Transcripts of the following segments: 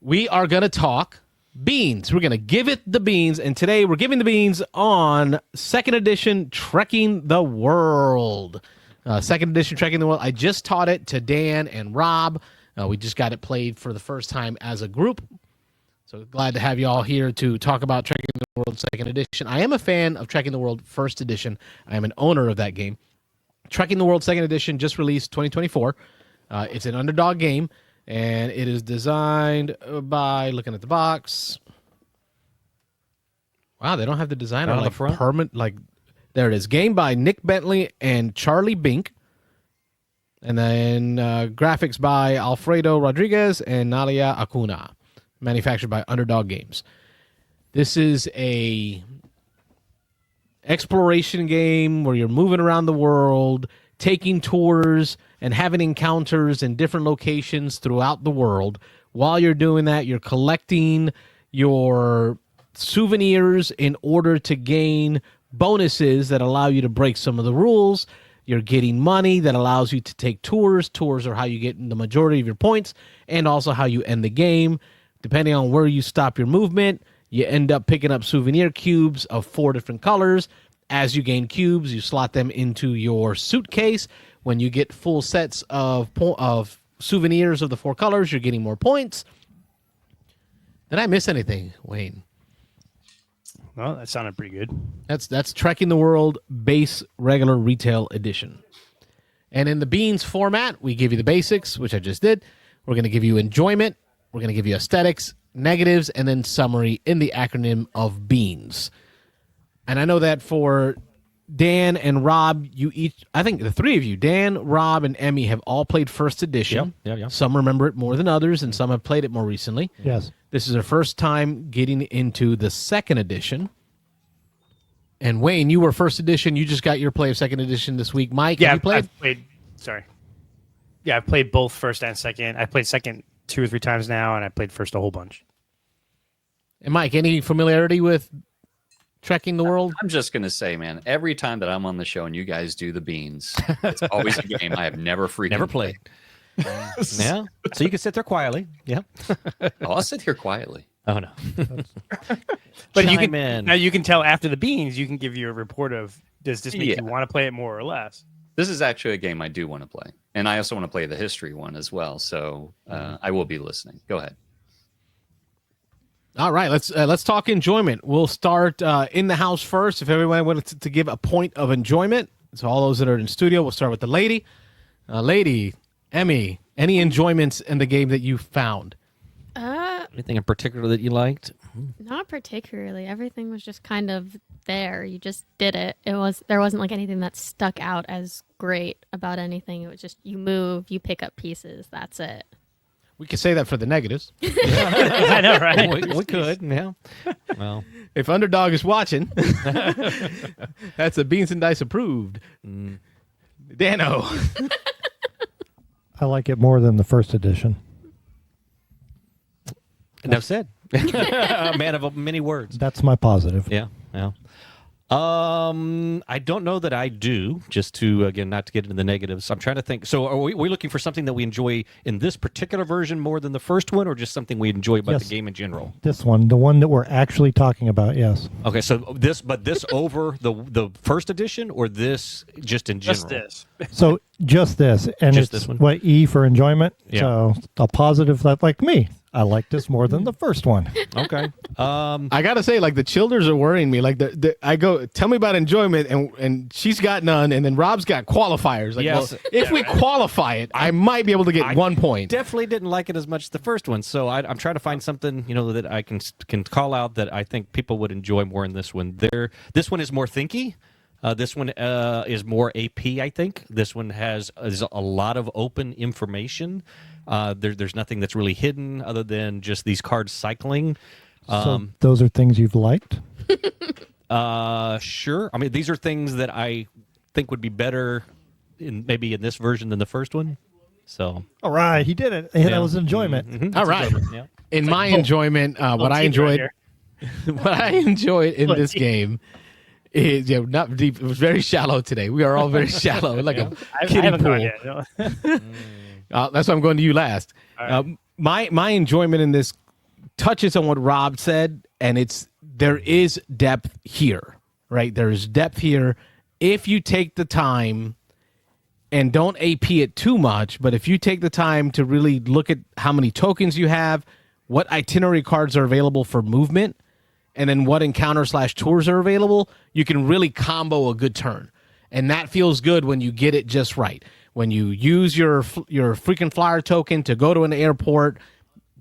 we are going to talk beans. We're going to give it the beans, and today we're giving the beans on 2nd edition Trekking the World. 2nd edition Trekking the World. I just taught it to Dan and Rob. We just got it played for the first time as a group. So glad to have you all here to talk about Trekking the World 2nd edition. I am a fan of Trekking the World 1st edition. I am an owner of that game. Trekking the World 2nd edition just released 2024. It's an Underdog game, and it is designed by, looking at the box. Wow, they don't have the design on like permanent. Like, there it is. Game by Nick Bentley and Charlie Bink. And then graphics by Alfredo Rodriguez and Nalia Acuna. Manufactured by Underdog Games. This is a exploration game where you're moving around the world, taking tours, and having encounters in different locations throughout the world. While you're doing that, you're collecting your souvenirs in order to gain bonuses that allow you to break some of the rules. You're getting money that allows you to take tours. Tours are how you get the majority of your points, and also how you end the game. Depending on where you stop your movement, you end up picking up souvenir cubes of 4 different colors. As you gain cubes, you slot them into your suitcase. When you get full sets of souvenirs of the 4 colors, you're getting more points. Did I miss anything, Wayne? Well, that sounded pretty good. That's Trekking the World base regular retail edition. And in the beans format, we give you the basics, which I just did. We're going to give you enjoyment. We're going to give you aesthetics, negatives, and then summary in the acronym of BEANS. And I know that for Dan and Rob, you each, I think the 3 of you, Dan, Rob, and Emmy, have all played 1st edition. Yeah. Some remember it more than others, and some have played it more recently. Yes. This is their first time getting into the 2nd edition. And Wayne, you were 1st edition. You just got your play of 2nd edition this week. Mike, have you played? I've played. Sorry. Yeah, I've played both 1st and 2nd. I played 2nd 2 or 3 times now, and I played 1st a whole bunch. And Mike, any familiarity with Trekking the World? I'm just going to say, man, every time that I'm on the show and you guys do the beans, it's always a game I have never played. Yeah. So you can sit there quietly. Yeah. I'll sit here quietly. Oh, no. But you can tell after the beans, you can give you a report of, does this make you want to play it more or less? This is actually a game I do want to play. And I also want to play the history one as well. So I will be listening. Go ahead. All right, let's talk enjoyment. We'll start in the house first. If everyone wanted to give a point of enjoyment, so all those that are in studio, we'll start with the lady. Lady, Emmy, any enjoyments in the game that you found? Anything in particular that you liked? Not particularly. Everything was just kind of there. You just did it. There wasn't like anything that stuck out as great about anything. It was just you move, you pick up pieces. That's it. We could say that for the negatives. I know, right? We could, yeah. Well, if Underdog is watching, that's a Beansanddice approved. Dano. I like it more than the 1st edition. Enough said. A man of many words. That's my positive. Yeah. I don't know that I do, just to, again, not to get into the negatives. I'm trying to think. So are we looking for something that we enjoy in this particular version more than the first one, or just something we enjoy about the game in general? This one, the one that we're actually talking about, yes. Okay, so this over the first edition, or this just in general? Just this. So just this. And just it's this one? what, E for enjoyment? Yeah. So a positive, that like me. I like this more than the first one. Okay. I gotta say, like, the childers are worrying me. Like, I go, tell me about enjoyment, and she's got none, and then Rob's got qualifiers. Like, Yes. well, if we qualify it, I might be able to get 1 point. Definitely didn't like it as much as the first one, so I'm trying to find something that I can call out that I think people would enjoy more in this one. This one is more thinky. This one is more AP, I think. This one is a lot of open information. There's nothing that's really hidden other than just these cards cycling. So those are things you've liked? Sure. I mean, these are things that I think would be better maybe in this version than the first one. So, all right, he did it. That was enjoyment. Mm-hmm. All right. Yeah. In my enjoyment, what I enjoyed in this game is not deep. It was very shallow today. We are all very shallow, like a kiddie pool. That's why I'm going to you last. Right. My enjoyment in this touches on what Rob said, and there is depth here, right? There is depth here if you take the time and don't AP it too much, but if you take the time to really look at how many tokens you have, what itinerary cards are available for movement, and then what encounter/tours are available, you can really combo a good turn. And that feels good when you get it just right. When you use your frequent flyer token to go to an airport,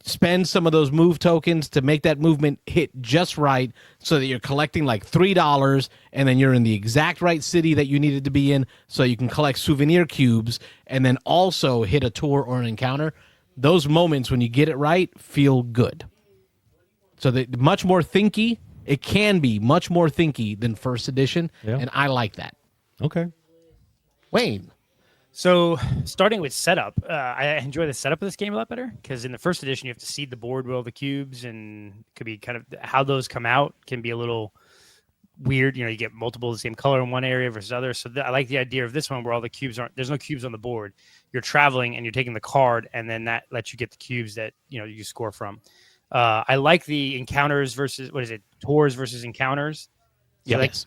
spend some of those move tokens to make that movement hit just right so that you're collecting like $3 and then you're in the exact right city that you needed to be in so you can collect souvenir cubes and then also hit a tour or an encounter. Those moments when you get it right feel good. So much more thinky. It can be much more thinky than first edition, and I like that. Okay. Wayne. So starting with setup, I enjoy the setup of this game a lot better because in the first edition, you have to seed the board with all the cubes, and it could be kind of how those come out can be a little weird. You get multiple of the same color in one area versus others. So I like the idea of this one where all the cubes there's no cubes on the board. You're traveling and you're taking the card, and then that lets you get the cubes that you score from. I like the encounters versus tours versus encounters. So Yes.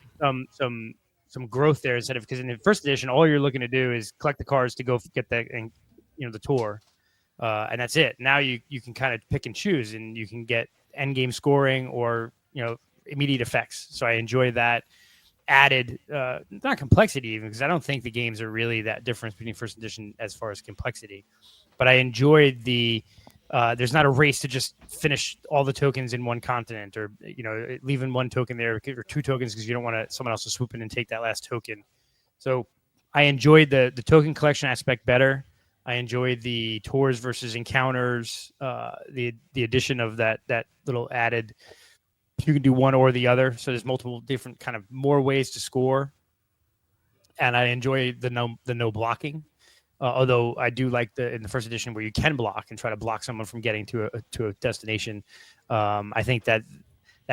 Some growth there instead of, because in the first edition, all you're looking to do is collect the cards to go get that and the tour, and that's it. Now you can kind of pick and choose, and you can get end game scoring or immediate effects. So I enjoy that added not complexity even, because I don't think the games are really that different between first edition as far as complexity, but I enjoyed the there's not a race to just finish all the tokens in one continent, or leaving one token there or two tokens because you don't want someone else to swoop in and take that last token. So I enjoyed the token collection aspect better. I enjoyed the tours versus encounters, the addition of that little added. You can do one or the other, so there's multiple different kind of more ways to score. And I enjoy the no blocking. Although I do like in the first edition where you can block and try to block someone from getting to a destination. I think that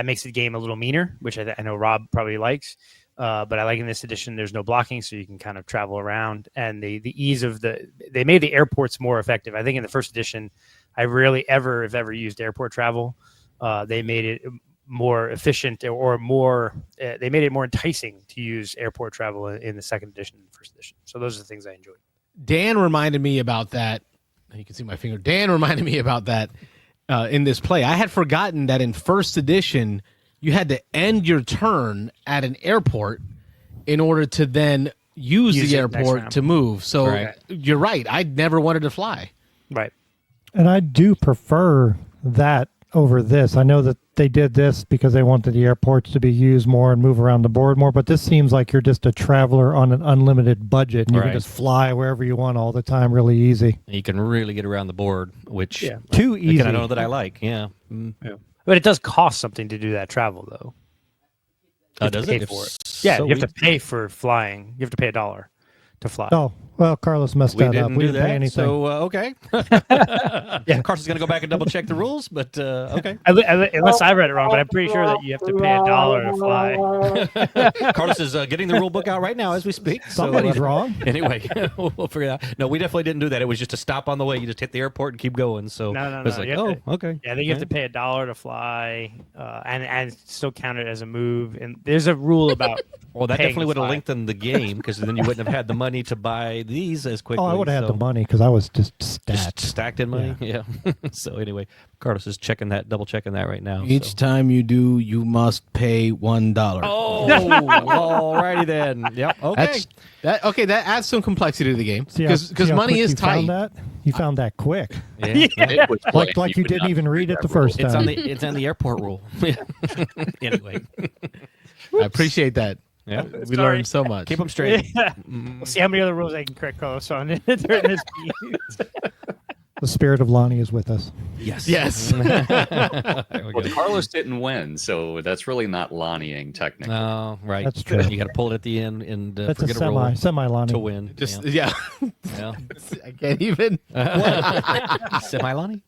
makes the game a little meaner, which I know Rob probably likes. But I like in this edition there's no blocking, so you can kind of travel around, and the ease of they made the airports more effective. I think in the first edition, I rarely ever used airport travel. They made it more efficient or more. They made it more enticing to use airport travel in the second edition and the first edition. So those are the things I enjoyed. Dan reminded me about that. You can see my finger. Dan reminded me about that in this play. I had forgotten that in first edition, you had to end your turn at an airport in order to then use the airport to move. So You're right. I never wanted to fly. Right. And I do prefer that over this. I know that they did this because they wanted the airports to be used more and move around the board more, but this seems like you're just a traveler on an unlimited budget, and you can just fly wherever you want all the time really easy. You can really get around the board, which too easy. I know that I like. Yeah. But it does cost something to do that travel, though. Does it? For it. Yeah, so you have to pay for flying. You have to pay $1 to fly. Oh, well, Carlos messed that up. We didn't pay anything. So, okay. Carlos is going to go back and double check the rules, but okay. Unless I read it wrong, but I'm pretty sure that you have to pay $1 to fly. Carlos is getting the rule book out right now as we speak. Somebody's wrong. Anyway, we'll figure it out. No, we definitely didn't do that. It was just a stop on the way. You just hit the airport and keep going. So no. It was like, okay. Yeah, I think you have to pay $1 to fly, and still count it as a move. And there's a rule about. Well, that definitely would have lengthened the game, because then you wouldn't have had the money to buy these as quickly. Oh, I would have had the money because I was just stacked in money. Yeah. So anyway, Carlos is double checking that right now. Each time you do, you must pay $1. Oh, alrighty then. Yep. Okay. That adds some complexity to the game, because money is tight. You found that quick. Yeah. like you didn't even read it the first time. It's on the airport rule. Anyway. I appreciate that. Yeah, we learned so much. Keep them straight. We'll see how many other rules I can correct Carlos on during this game. The spirit of Lonnie is with us. Yes. Well, Carlos didn't win, so that's really not Lonnieing technically. Oh, right. That's true. You got to pull it at the end and that's forget a a roll semi Lonnie to win. Yeah. I can't even. Semi Lonnie?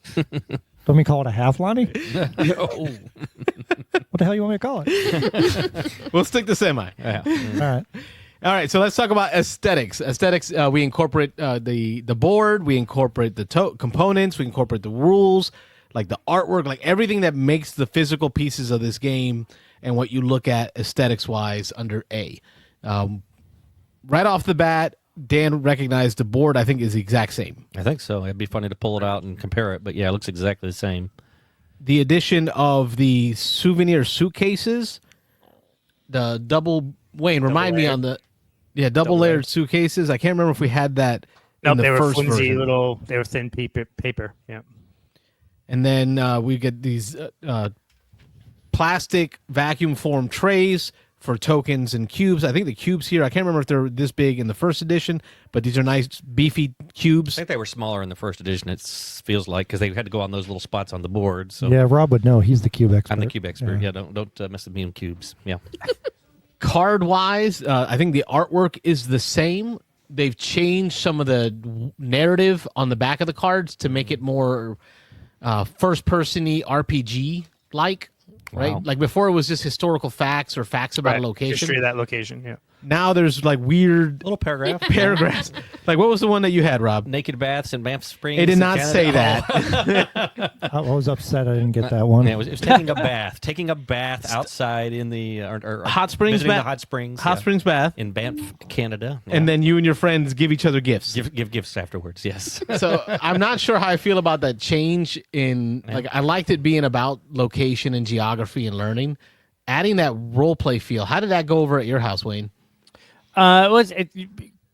Don't we call it a half Lonnie? No. What the hell you want me to call it? We'll stick to semi. Yeah. All right. So let's talk about aesthetics. We incorporate the board. We incorporate the components. We incorporate the rules. like the artwork, like everything that makes the physical pieces of this game and what you look at aesthetics wise under A. Right off the bat, Dan recognized the board, I think, is the exact same. I think so. It'd be funny to pull it out and compare it, but yeah, it looks exactly the same. The addition of the souvenir suitcases, the double, Wayne, remind me on the, double layered suitcases. I can't remember if we had that in the they were first flimsy version. little. They were thin paper. Yeah. And then we get these plastic vacuum form trays for tokens and cubes. I think the cubes here, I can't remember if they're this big in the first edition, but these are nice beefy I cubes. think they were smaller in the first edition. It feels like because they had to go on those little spots on the board. So Yeah, Rob would know. He's the cube expert. I'm the cube expert. Yeah, don't mess with me on cubes. Yeah. Card wise, I think the artwork is the same. They've changed some of the narrative on the back of the cards to make it more first person-y RPG like. Right, Wow. like before it was just historical facts or facts about a location. History of that location. Yeah. Now there's like weird Little paragraph. paragraphs. Like what was the one that you had, Rob? Naked baths in Banff Springs. It did in not Canada. say that. I was upset I didn't get that one. Yeah, it was taking a bath. Taking a bath outside in the or Hot springs visiting the bath. hot springs. Hot yeah, Springs Bath, in Banff, Canada. Yeah. and then you and your friends give each other gifts. give gifts afterwards. Yes. So I'm not sure how I feel about that change in like I liked it being about location and geography and learning. Adding that role play feel. How did that go over at your house, Wayne?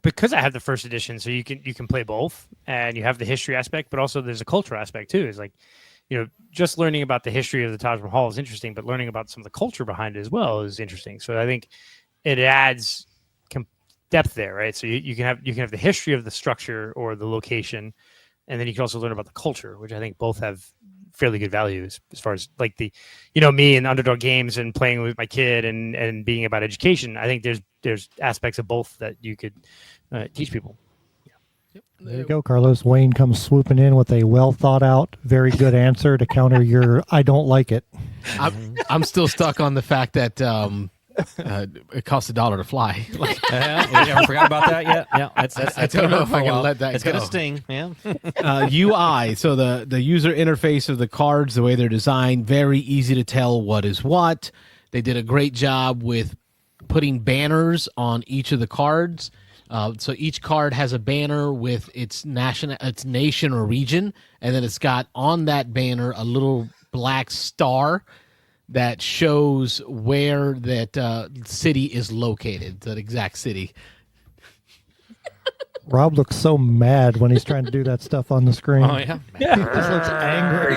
Because I have the first edition, so you can play both, and you have the history aspect, but also there's a cultural aspect too. It's like, just learning about the history of the Taj Mahal is interesting, but learning about some of the culture behind it as well is interesting. So I think it adds depth there, right? So you can have the history of the structure or the location, and then you can also learn about the culture, which I think both have fairly good values as far as like the, me and Underdog Games and playing with my kid and being about education. I think there's aspects of both that you could teach people. There you go, Carlos. Wayne comes swooping in with a well thought out, very good answer to counter your "I don't like it." I'm still stuck on the fact that it costs $1 to fly. Like, You haven't forgot about that yet? Yeah. I don't know if I can let that It's go. gonna sting. Yeah. UI, so the user interface of the cards, the way they're designed, very easy to tell what is what. They did a great job with putting banners on each of the cards. So each card has a banner with its nation or region, and then it's got on that banner a little black star that shows where that city is located, that exact city. Rob looks so mad when he's trying to do that stuff on the screen. Oh yeah. He just looks angry.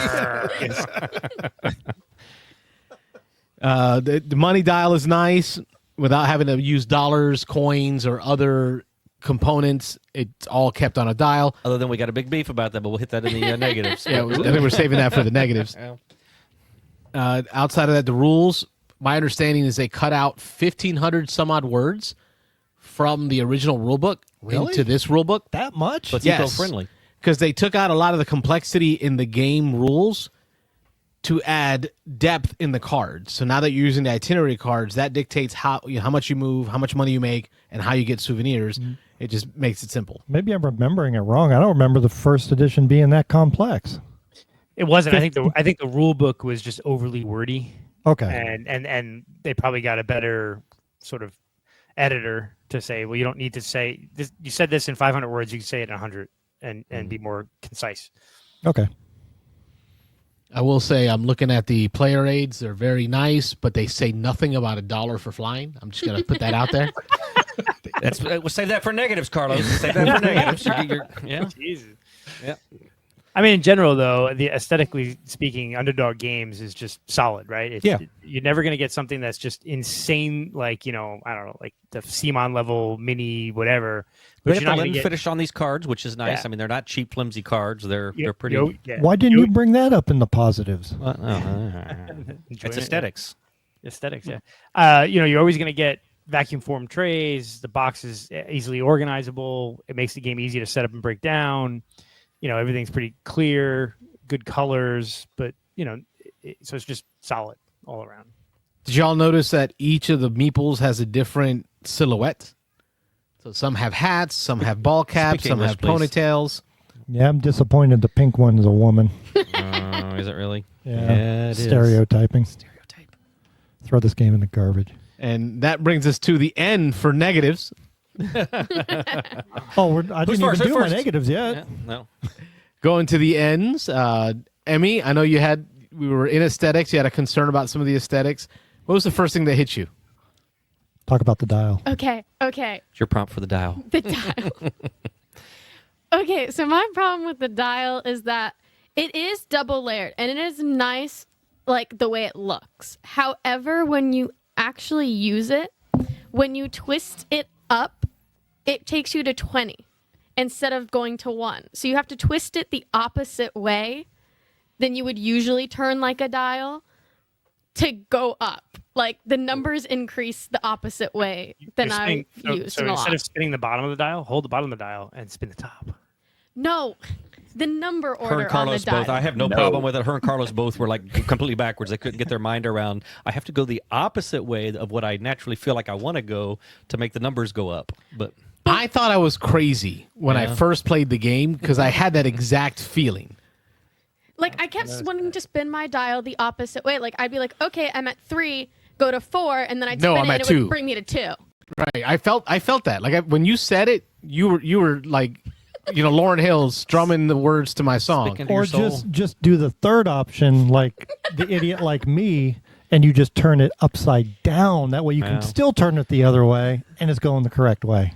The money dial is nice without having to use dollars, coins, or other components. It's all kept on a dial. Other than we got a big beef about that, but we'll hit that in the negatives. Yeah, I think we're saving that for the negatives. Outside of that, the rules, my understanding is they cut out 1,500 some odd words from the original rulebook into this rulebook. That much? But Yes. eco-friendly. Because they took out a lot of the complexity in the game rules to add depth in the cards. So now that you're using the itinerary cards, that dictates how much you move, how much money you make, and how you get souvenirs. It just makes it simple. Maybe I'm remembering it wrong. I don't remember the first edition being that complex. It wasn't. I think the rule book was just overly wordy, Okay. and they probably got a better sort of editor to say, well, you don't need to say this. You said this in 500 words. You can say it in 100 and be more concise. Okay. I will say I'm looking at the player aids. They're very nice, but they say nothing about $1 for flying. I'm just going to put that out there. We'll save that for negatives, Carlos. Save that for negatives. Yeah. Jesus. Yeah. I mean, in general, though, the aesthetically speaking, Underdog Games is just solid, right? You're never going to get something that's just insane, like, I don't know, like the Simon level mini whatever. We But have you're not the going to lens get finish on these cards, which is nice. Yeah. I mean, they're not cheap, flimsy cards. They're pretty. Why didn't you bring that up in the positives? It's aesthetics. Aesthetics, yeah. You're always going to get vacuum form trays. The box is easily organizable. It makes the game easy to set up and break down. Everything's pretty clear, good colors, but so it's just solid all around. Did y'all notice that each of the meeples has a different silhouette? So some have hats, some have ball caps, Speak some English, have please. ponytails. Yeah, I'm disappointed the pink one is a woman. Is it really? Yeah, it is. stereotyping. Stereotype. Throw this game in the garbage. And that brings us to the end for negatives. Oh, I didn't even first? do Who's my first? negatives yet. Yeah, no. Going to the ends. Emmy, I know we were in aesthetics. You had a concern about some of the aesthetics. What was the first thing that hit you? Talk about the dial. Okay. It's your prompt for the dial. The dial. Okay, so my problem with the dial is that it is double layered and it is nice, like the way it looks. However, when you actually use it, when you twist it up, it takes you to 20 instead of going to 1. So you have to twist it the opposite way than you would usually turn like a dial to go up. Like the numbers increase the opposite way than I've used So in a instead lot. of spinning the bottom of the dial, hold the bottom of the dial and spin the top. No, the number Her order and Carlos on the dial. both. I have no problem with it. Her and Carlos both were like completely backwards. They couldn't get their mind around. I have to go the opposite way of what I naturally feel like I want to go to make the numbers go up. But I thought I was crazy when I Yeah. first played the game because I had that exact feeling. Like I kept wanting to spin my dial the opposite way. Like I'd be like, okay, I'm at 3, go to 4, and then I'd No, spin I'm it at and it 2. would bring me to 2. Right. I felt that. Like when you said it, you were like, Lauryn Hill's strumming the words to my song. Speaking to Or your soul. just do the third option, like the idiot like me, and you just turn it upside down. That way you Yeah. can still turn it the other way, and it's going the correct way.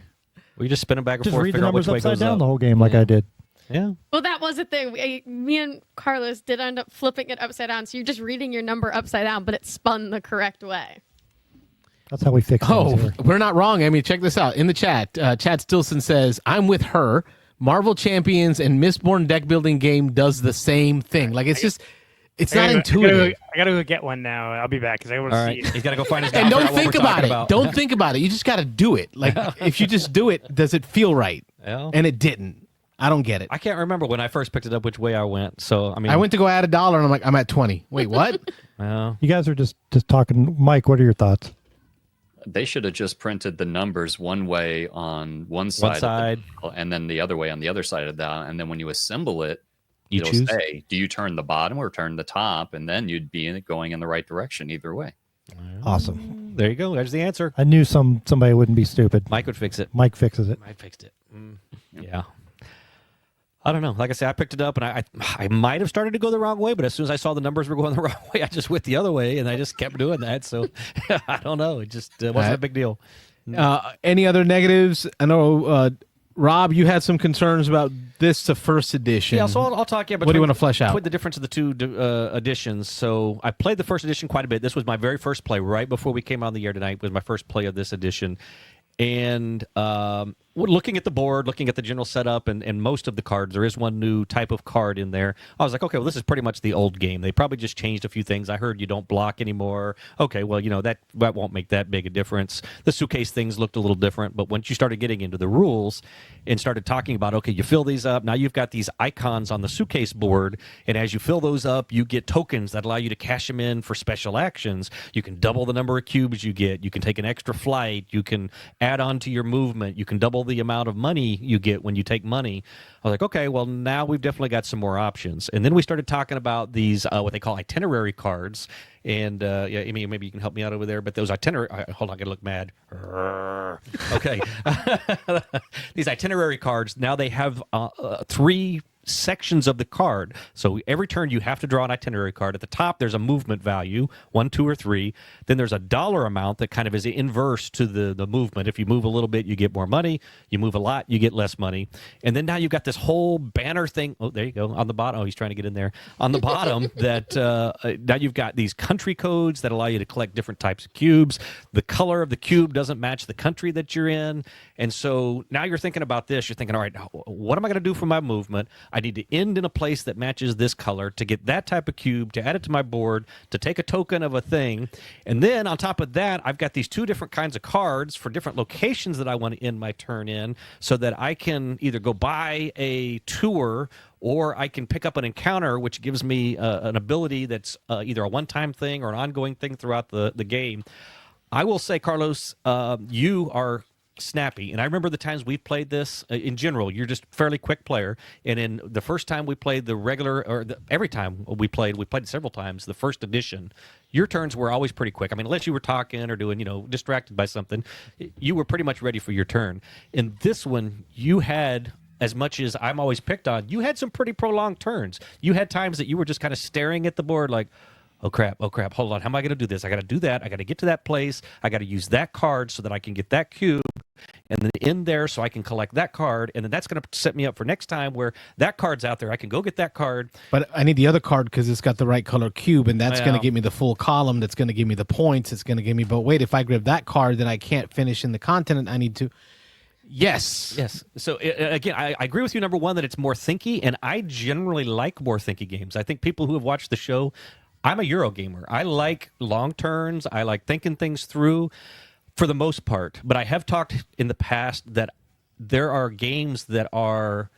We just spin them back and Just forth, read the figure out which numbers way upside goes down up. the whole game, like I did. Yeah. Well, that was the thing. Me and Carlos did end up flipping it upside down. So you're just reading your number upside down, but it spun the correct way. That's how we fix things Oh, here. we're not wrong. I mean, check this out. In the chat, Chad Stilson says, I'm with her. Marvel Champions and Mistborn deck building game does the same thing. Like, it's just, it's not intuitive. I gotta go get one now. I'll be back because I want All to right. see. He's got to go find his And guy. don't think about it. Don't think about it. You just got to do it. Like, if you just do it, does it feel right? Yeah. And it didn't. I don't get it. I can't remember when I first picked it up which way I went. So, I mean, I went to go add $1 and I'm like, I'm at 20. Wait, what? Well, You guys are just talking. Mike, what are your thoughts? They should have just printed the numbers one way on one side, of side. the dial, and then the other way on the other side of the dial. And then when you assemble it, You it'll choose? say, do you turn the bottom or turn the top? And then you'd be going in the right direction either way. Awesome. there you go. There's the answer. I knew somebody wouldn't be stupid. Mike would fix it. Mike fixes it. I fixed it. Yeah. I don't know. Like I said, I picked it up, and I might have started to go the wrong way, but as soon as I saw the numbers were going the wrong way, I just went the other way, and I just kept doing that. So I don't know. It just wasn't a big deal. Any other negatives? I know, Rob, you had some concerns about this to first edition. Yeah, so I'll talk. Yeah, What do you want to flesh out? With the difference of the two editions. So I played the first edition quite a bit. This was my very first play right before we came on the air tonight. Was my first play of this edition, and looking at the board, looking at the general setup, and most of the cards, there is one new type of card in there. I was like, okay, well, this is pretty much the old game. They probably just changed a few things. I heard you don't block anymore. Okay, well, that won't make that big a difference. The suitcase things looked a little different, but once you started getting into the rules and started talking about, okay, you fill these up. Now you've got these icons on the suitcase board, and as you fill those up, you get tokens that allow you to cash them in for special actions. You can double the number of cubes you get. You can take an extra flight. You can add on to your movement. You can double the amount of money you get when you take money. I was like, okay, well, now we've definitely got some more options. And then we started talking about these, what they call itinerary cards. And yeah, Amy, maybe you can help me out over there. But those itinerary, hold on, I gotta look mad. Okay. These itinerary cards, now they have 3 sections of the card. So every turn you have to draw an itinerary card. At the top, there's a movement value, 1, 2, or 3. Then there's a dollar amount that kind of is inverse to the movement. If you move a little bit, you get more money. You move a lot, you get less money. And then now you've got this whole banner thing. Oh, there you go. On the bottom. Oh, he's trying to get in there. On the bottom, that now you've got these country codes that allow you to collect different types of cubes. The color of the cube doesn't match the country that you're in. And so now you're thinking about this. You're thinking, all right, what am I going to do for my movement? I need to end in a place that matches this color to get that type of cube, to add it to my board, to take a token of a thing. And then on top of that, I've got these 2 different kinds of cards for different locations that I want to end my turn in, so that I can either go buy a tour or I can pick up an encounter, which gives me an ability that's either a one-time thing or an ongoing thing throughout the game. I will say, Carlos, you are snappy. And I remember the times we played this. In general, you're just a fairly quick player. And in the first time we played the regular, every time we played it several times. The first edition, your turns were always pretty quick. I mean, unless you were talking or doing, distracted by something, you were pretty much ready for your turn. In this one, you had, as much as I'm always picked on, you had some pretty prolonged turns. You had times that you were just kind of staring at the board like, oh crap, hold on, how am I going to do this? I got to do that. I got to get to that place. I got to use that card so that I can get that cube, and then in there so I can collect that card, and then that's going to set me up for next time where that card's out there. I can go get that card. But I need the other card because it's got the right color cube, and that's going to give me the full column. That's going to give me the points. It's going to give me, but wait, if I grab that card, then I can't finish in the continent. I need to... Yes. So again, I agree with you, number one, that it's more thinky, and I generally like more thinky games. I think people who have watched the show, I'm a Euro gamer. I like long turns. I like thinking things through for the most part. But I have talked in the past that there are games that are,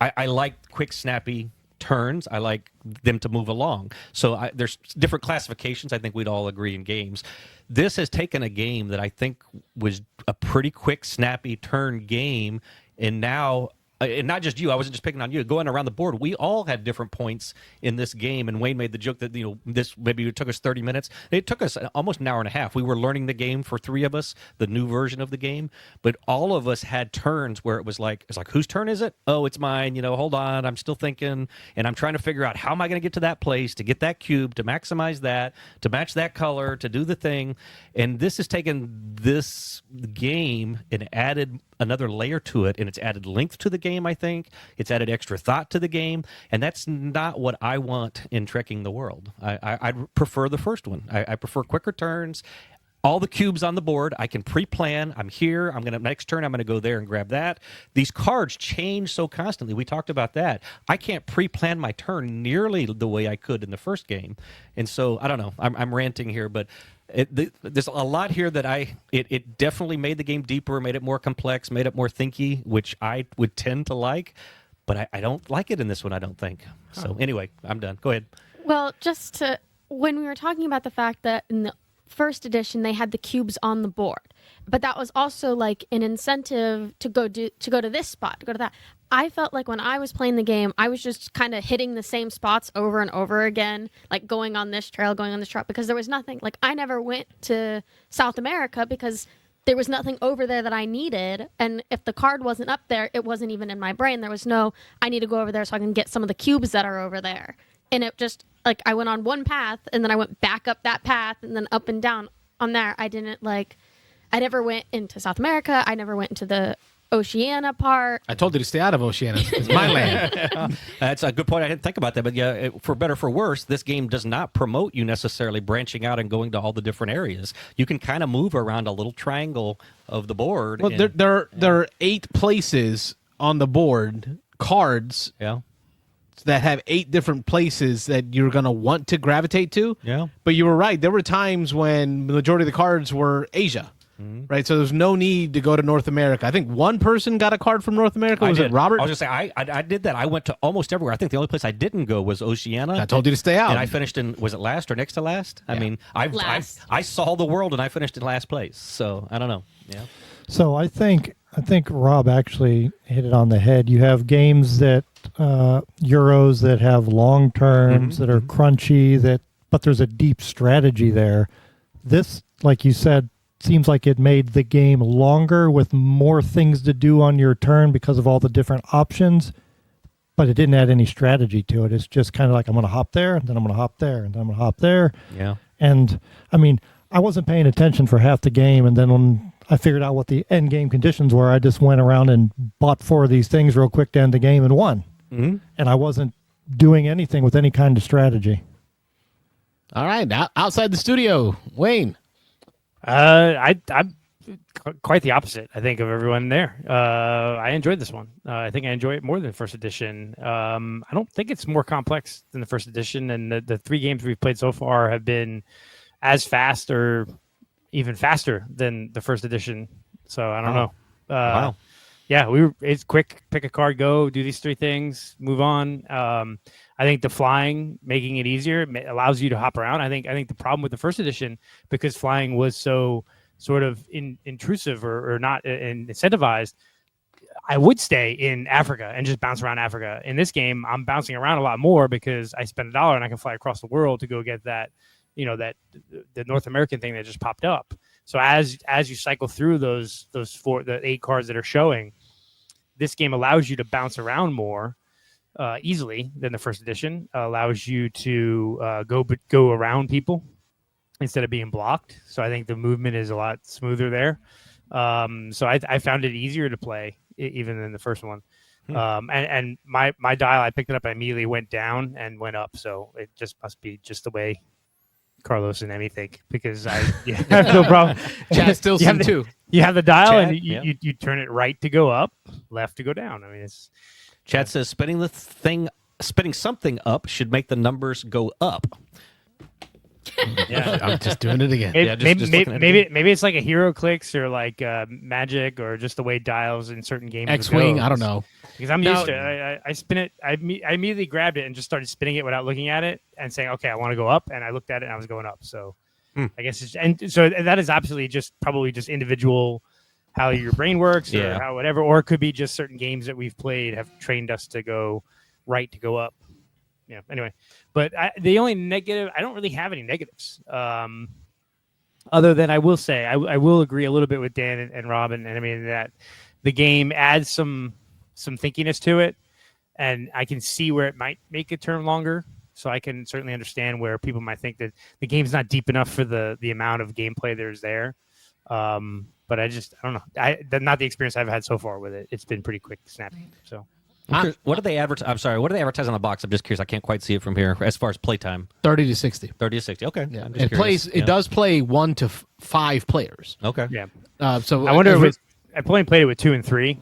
I like quick, snappy turns. I like them to move along. So there's different classifications. I think we'd all agree in games. This has taken a game that I think was a pretty quick, snappy turn game, and now, and not just you, I wasn't just picking on you, going around the board, we all had different points in this game, and Wayne made the joke that, this maybe it took us 30 minutes. It took us almost an hour and a half. We were learning the game for three of us, the new version of the game, but all of us had turns where it's like, whose turn is it? Oh, it's mine. Hold on, I'm still thinking, and I'm trying to figure out how am I going to get to that place, to get that cube, to maximize that, to match that color, to do the thing. And this has taken this game and added another layer to it, and it's added length to the game, I think. It's added extra thought to the game, and that's not what I want in Trekking the World. I'd prefer the first one. I prefer quicker turns, all the cubes on the board. I can pre-plan. I'm here. Next turn, I'm going to go there and grab that. These cards change so constantly. We talked about that. I can't pre-plan my turn nearly the way I could in the first game. And so, I don't know. I'm ranting here, but there's a lot here that it definitely made the game deeper, made it more complex, made it more thinky, which I would tend to like, but I don't like it in this one, I don't think. So anyway, I'm done. Go ahead. Well, when we were talking about the fact that in the first edition they had the cubes on the board, but that was also like an incentive to go to this spot, to go to that. I felt like when I was playing the game, I was just kind of hitting the same spots over and over again, like going on this trail, because there was nothing. Like, I never went to South America because there was nothing over there that I needed. And if the card wasn't up there, it wasn't even in my brain. There was no, I need to go over there so I can get some of the cubes that are over there. And it just, like, I went on one path and then I went back up that path and then up and down on there. I never went into South America. I never went into the Oceania part. I told you to stay out of Oceania. It's my land. That's a good point. I didn't think about that, but yeah, for better or for worse, this game does not promote you necessarily branching out and going to all the different areas. You can kind of move around a little triangle of the board. Well, there are 8 places on the board, cards. Yeah. That have 8 different places that you're going to want to gravitate to. Yeah. But you were right. There were times when the majority of the cards were Asia. Mm-hmm. Right, so there's no need to go to North America. I think one person got a card from North America. Was it Robert? I was just saying, I did that. I went to almost everywhere. I think the only place I didn't go was Oceania. I told you to stay out. And I finished in, was it last or next to last? Yeah. I mean, I saw the world and I finished in last place. So I don't know. Yeah. So I think Rob actually hit it on the head. You have games that Euros that have long terms that are crunchy, but there's a deep strategy there. This, like you said, seems like it made the game longer with more things to do on your turn because of all the different options, but it didn't add any strategy to it. It's just kind of like, I'm going to hop there, and then I'm going to hop there, and then I'm going to hop there. Yeah. And, I mean, I wasn't paying attention for half the game, and then when I figured out what the end game conditions were, I just went around and bought 4 of these things real quick to end the game and won. Mm-hmm. And I wasn't doing anything with any kind of strategy. All right, outside the studio, Wayne. I'm quite the opposite, I think, of everyone there. I enjoyed this one. I think I enjoy it more than the first edition. I don't think it's more complex than the first edition, and the 3 games we've played so far have been as fast or even faster than the first edition. So I don't know. Wow. Yeah, it's quick. Pick a card, go do these 3 things, move on. I think the flying, making it easier, allows you to hop around. I think the problem with the first edition, because flying was so sort of intrusive or not incentivized, I would stay in Africa and just bounce around Africa. In this game, I'm bouncing around a lot more because I spend $1 and I can fly across the world to go get that, that the North American thing that just popped up. So as you cycle through the 8 cards that are showing, this game allows you to bounce around more easily than the first edition. Allows you to go around people instead of being blocked. So I think the movement is a lot smoother there. So I found it easier to play even than the first one. And my dial, I picked it up, I immediately went down and went up. So it just must be just the way Carlos and Emmy think, because I have no problem. Chad still seem too. You have the dial Chad, and you turn it right to go up, left to go down. I mean, it's Chad says spinning something up should make the numbers go up. yeah. I'm just doing it again. Maybe it's like a hero clicks or like magic or just the way dials in certain games. X-wing, I don't know. Because I'm used to it. I spin it. I immediately grabbed it and just started spinning it without looking at it and saying, okay, I want to go up. And I looked at it and I was going up. So I guess that is absolutely probably just individual how your brain works or how whatever, or it could be just certain games that we've played have trained us to go right to go up. Yeah. Anyway, but the only negative, I don't really have any negatives. Other than I will say, I will agree a little bit with Dan and Robin, and I mean that the game adds some thinkiness to it, and I can see where it might make a term longer. So I can certainly understand where people might think that the game's not deep enough for the amount of gameplay there's there. But I don't know. Not the experience I've had so far with it. It's been pretty quick, snappy. So. What do they advertise? I'm sorry. What do they advertise on the box? I'm just curious. I can't quite see it from here. As far as playtime, 30 to 60. 30 to 60. Okay. Yeah. I'm just It curious. plays. It does play 1 to 5 players. Okay. Yeah. So I wonder if I only played it with 2 and 3.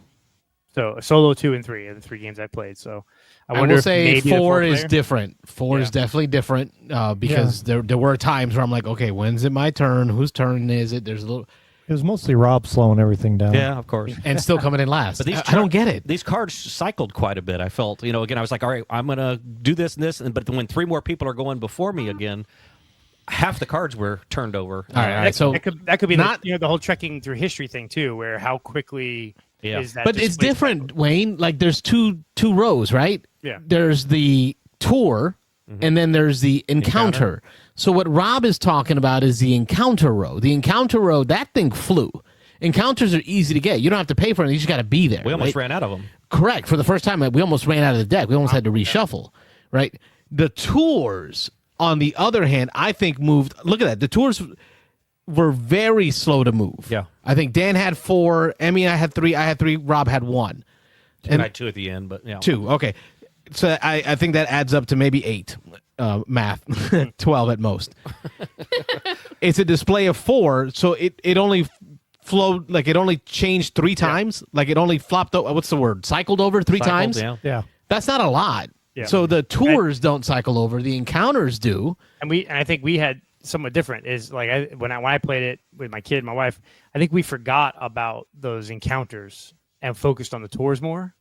So solo 2 and 3 are the 3 games I played. So I wonder will if say maybe the 4 fourth is player? different. 4 is definitely different because there were times where I'm like, okay, when's it my turn? Whose turn is it? There's a little. It was mostly Rob slowing everything down. Yeah, of course. And still coming in last. But I don't get it. These cards cycled quite a bit. I felt, again, I was like, all right, I'm going to do this and this. But when 3 more people are going before me again, half the cards were turned over. All right. So that could be not the whole trekking through history thing too, where how quickly is that? But it's display different, Wayne. Like there's two rows, right? Yeah. There's the tour, and then there's the encounter. So what Rob is talking about is the encounter row. The encounter row, that thing flew. Encounters are easy to get. You don't have to pay for it. You just got to be there. We almost ran out of them. Correct. For the first time, we almost ran out of the deck. We almost had to reshuffle, right? The tours, on the other hand, I think moved. Look at that. The tours were very slow to move. Yeah. I think Dan had 4. Emmy, I had 3. I had 3. Rob had 1. And I had 2 at the end, but 2. Okay. So I think that adds up to maybe 8. Math. 12 at most. It's a display of 4, so it only flowed, like it only changed 3 times. Like it only flopped over. What's the word? Cycled over 3 times. Yeah. That's not a lot. Yeah. So the tours don't cycle over. The encounters do. And I think we had somewhat different. Is like when I played it with my kid, my wife, I think we forgot about those encounters and focused on the tours more.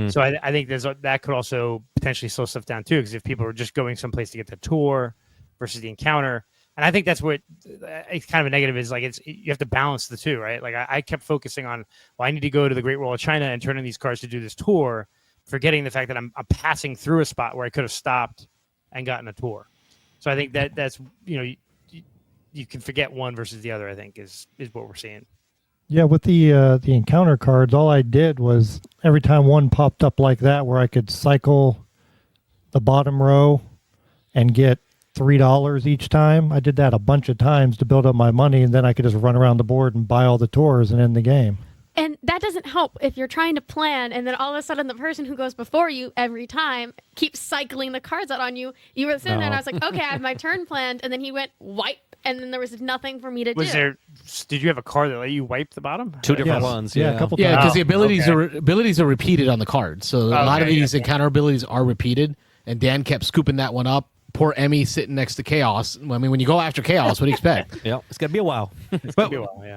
So I think that could also potentially slow stuff down too, because if people are just going someplace to get the tour versus the encounter. And I think that's what it's kind of a negative is, like you have to balance the two, right? Like I kept focusing on, well, I need to go to the Great Wall of China and turn in these cards to do this tour, forgetting the fact that I'm passing through a spot where I could have stopped and gotten a tour. So I think that's you can forget one versus the other, I think is what we're seeing. Yeah, with the encounter cards, all I did was every time one popped up like that where I could cycle the bottom row and get $3 each time. I did that a bunch of times to build up my money, and then I could just run around the board and buy all the tours and end the game. And that doesn't help if you're trying to plan and then all of a sudden the person who goes before you every time keeps cycling the cards out on you. You were sitting there and I was like, okay, I have my turn planned. And then he went wipe. And then there was nothing for me to do. Did you have a card that let you wipe the bottom? 2 different ones. Yeah, a couple times. Yeah, because the okay. abilities are repeated on the cards. So a lot of these encounter abilities are repeated. And Dan kept scooping that one up. Poor Emmy sitting next to Chaos. I mean, when you go after Chaos, what do you expect? Yeah, it's gonna be a while. But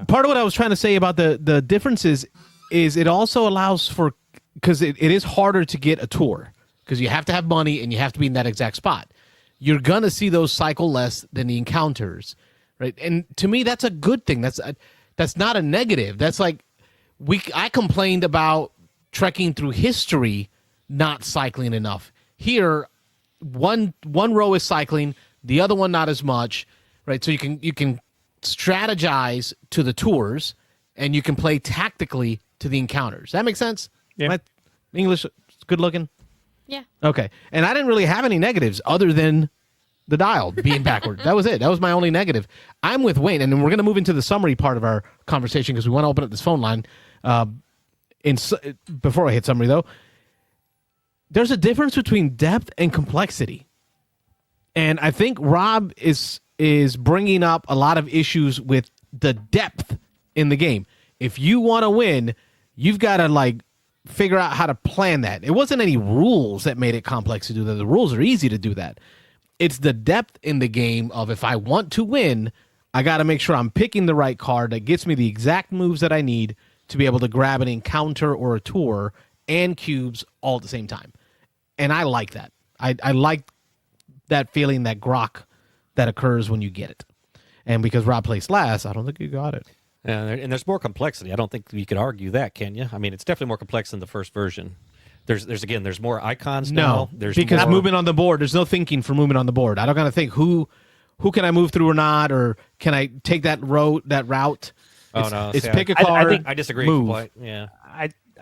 part of what I was trying to say about the differences is it also allows for, because it is harder to get a tour because you have to have money and you have to be in that exact spot. You're gonna see those cycle less than the encounters, right? And to me, that's a good thing. That's not a negative. That's like I complained about trekking through history not cycling enough. Here, one row is cycling, the other one not as much, right? So you can strategize to the tours, and you can play tactically to the encounters. That makes sense? Yeah. My English good looking? Yeah. Okay. And I didn't really have any negatives other than the dial being backward. That was it. That was my only negative. I'm with Wayne, and then we're going to move into the summary part of our conversation because we want to open up this phone line. Before I hit summary, though, there's a difference between depth and complexity. And I think Rob is bringing up a lot of issues with the depth in the game. If you want to win, you've got to figure out how to plan that. It wasn't any rules that made it complex to do that. The rules are easy to do that. It's the depth in the game of, if I want to win, I got to make sure I'm picking the right card that gets me the exact moves that I need to be able to grab an encounter or a tour and cubes all at the same time. And I like that. I like that feeling, that grok that occurs when you get it. And because Rob placed last, I don't think you got it. And there's more complexity. I don't think you could argue that, can you? I mean, it's definitely more complex than the first version. There's more icons now. There's because more... moving on the board, there's no thinking for moving on the board. I don't got to think who can I move through or not, or can I take that route? It's pick a card. I disagree. Move. Yeah.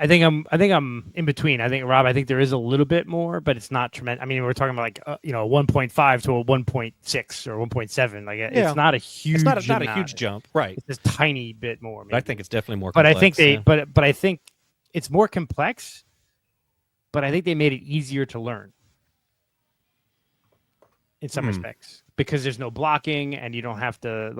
I think I'm in between. I think, Rob, I think there is a little bit more, but it's not tremendous. I mean, we're talking about a 1.5 to a 1.6 or 1.7. It's not a huge. It's not a huge jump, right? It's just a tiny bit more. Maybe. But I think it's definitely more. But complex, but I think it's more complex. But I think they made it easier to learn in some respects because there's no blocking and you don't have to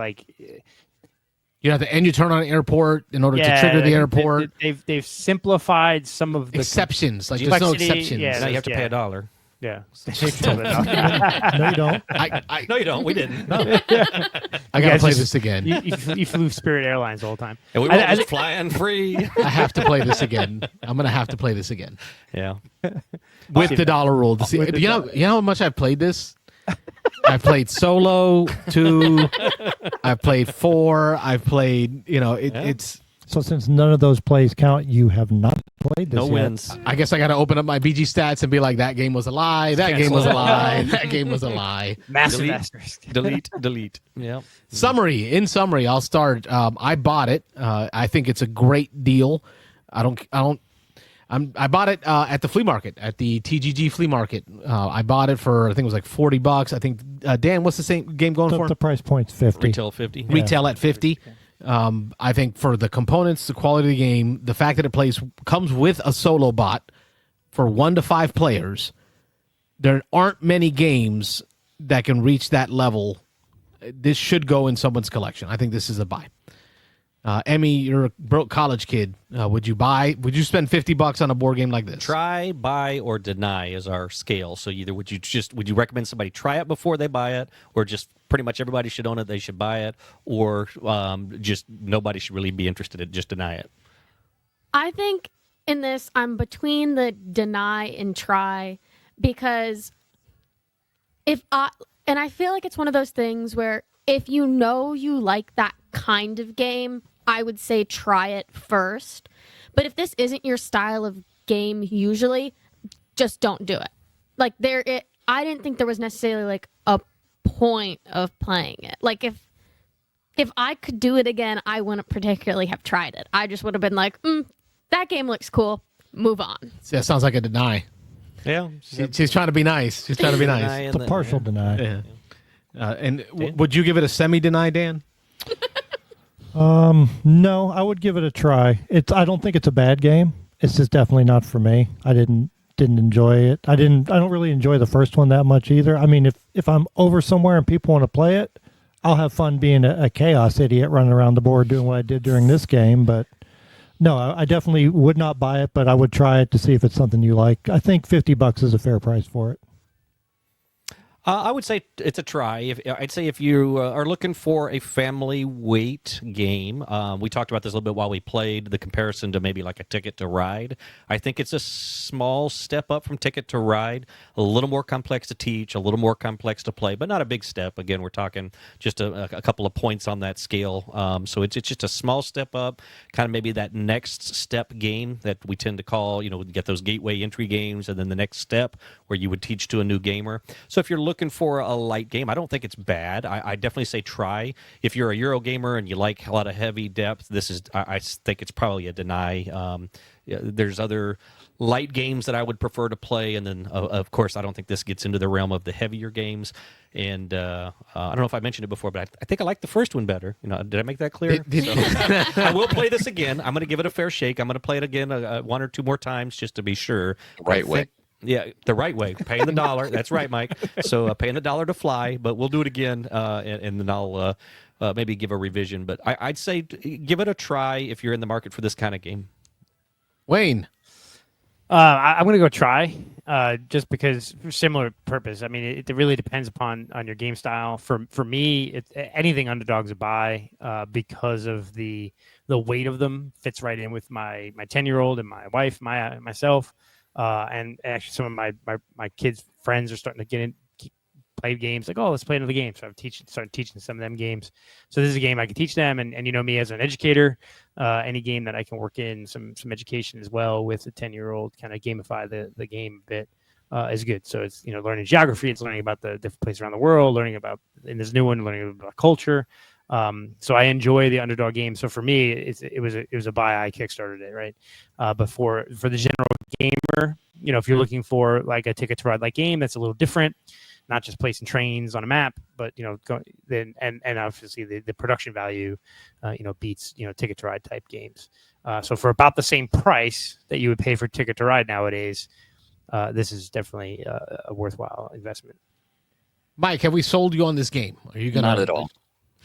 You have to end your turn on an airport in order to trigger the airport. They've simplified some of the exceptions. There's no exceptions. Yeah, now you have to pay $1. Yeah. No, you don't. No, you don't. We didn't. No. I got to play this again. You flew Spirit Airlines the whole time. And we were just flying free. I have to play this again. I'm going to have to play this again. Yeah. With the dollar rule. You know how much I've played this? I've played solo 2. I've played 4. I've played, it's... So since none of those plays count, you have not played this No yet. wins. I guess I got to open up my BG stats and be like, that game was a lie. That game was a lie. That game was a lie. Massive asterisk. Delete. Yeah. In summary, I'll start. I bought it. I think it's a great deal. I bought it at the flea market, at the TGG flea market. I bought it for, I think it was $40. I think, Dan, what's the same game going for? The price point's 50. Retail 50. Retail at 50. I think for the components, the quality of the game, the fact that it comes with a solo bot for 1 to 5 players, there aren't many games that can reach that level. This should go in someone's collection. I think this is a buy. Emmy, you're a broke college kid. Would you spend $50 on a board game like this? Try, buy, or deny is our scale. So either would you recommend somebody try it before they buy it, or just pretty much everybody should own it, they should buy it, or just nobody should really be interested in, just deny it? I think in this, I'm between the deny and try, because I feel like it's one of those things where if you know you like that kind of game, I would say try it first. But if this isn't your style of game usually, just don't do it. I didn't think there was necessarily a point of playing it. If I could do it again, I wouldn't particularly have tried it. I just would have been like, that game looks cool. Move on. That sounds like a deny. Yeah. She's trying to be nice. She's trying to be nice. It's a partial deny. Yeah. Would you give it a semi-deny, Dan? No, I would give it a try. I don't think it's a bad game. It's just definitely not for me. I didn't enjoy it. I don't really enjoy the first one that much either. I mean, if I'm over somewhere and people want to play it, I'll have fun being a chaos idiot running around the board doing what I did during this game. But no, I definitely would not buy it, but I would try it to see if it's something you like. I think $50 is a fair price for it. I would say it's a try. I'd say if you are looking for a family weight game, we talked about this a little bit while we played, the comparison to maybe like a Ticket to Ride. I think it's a small step up from Ticket to Ride, a little more complex to teach, a little more complex to play, but not a big step. Again, we're talking just a couple of points on that scale. So it's just a small step up, kind of maybe that next step game that we tend to call, we get those gateway entry games, and then the next step where you would teach to a new gamer. So if you're looking for a light game, I don't think it's bad. I definitely say try. If you're a Euro gamer and you like a lot of heavy depth, I think it's probably a deny. There's other light games that I would prefer to play, and then of course I don't think this gets into the realm of the heavier games. And I don't know if I mentioned it before, but I think I like the first one better. Did I make that clear? So, I will play this again. I'm going to give it a fair shake. I'm going to play it again one or two more times just to be sure. Right way. Yeah, the right way. Paying the dollar. That's right, Mike. So paying the dollar to fly, but we'll do it again, and then I'll maybe give a revision. But I'd say give it a try if you're in the market for this kind of game. Wayne. I'm going to go try, just because for similar purpose. I mean, it really depends on your game style. For me, anything Underdog's a buy, because of the weight of them fits right in with my 10-year-old and my wife, myself. And actually, some of my kids' friends are starting to get in, play games. Like, oh, let's play another game. So I've started teaching some of them games. So this is a game I can teach them. And me as an educator, any game that I can work in some education as well with a 10-year-old, kind of gamify the game a bit, is good. So it's learning geography. It's learning about the different places around the world. Learning about, in this new one, learning about culture. So I enjoy the Underdog game. So for me, it was a buy. I kickstarted it, right? But for the general gamer, if you're looking for like a Ticket to Ride like game that's a little different, not just placing trains on a map, but then obviously the production value, beats Ticket to Ride type games. So for about the same price that you would pay for Ticket to Ride nowadays, this is definitely a worthwhile investment. Mike, have we sold you on this game? Are you gonna? Not at all.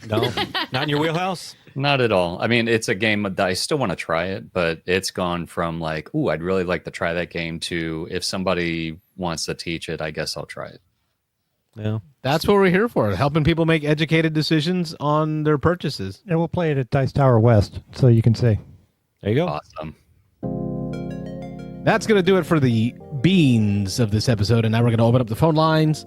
No, not in your wheelhouse. Not at all. I mean, it's a game that I still want to try it, but it's gone from like, ooh, I'd really like to try that game to if somebody wants to teach it, I guess I'll try it. Yeah, That's what we're here for, helping people make educated decisions on their purchases. And we'll play it at Dice Tower West, so you can see. there you go. Awesome. That's going to do it for the beans of this episode. And now we're going to open up the phone lines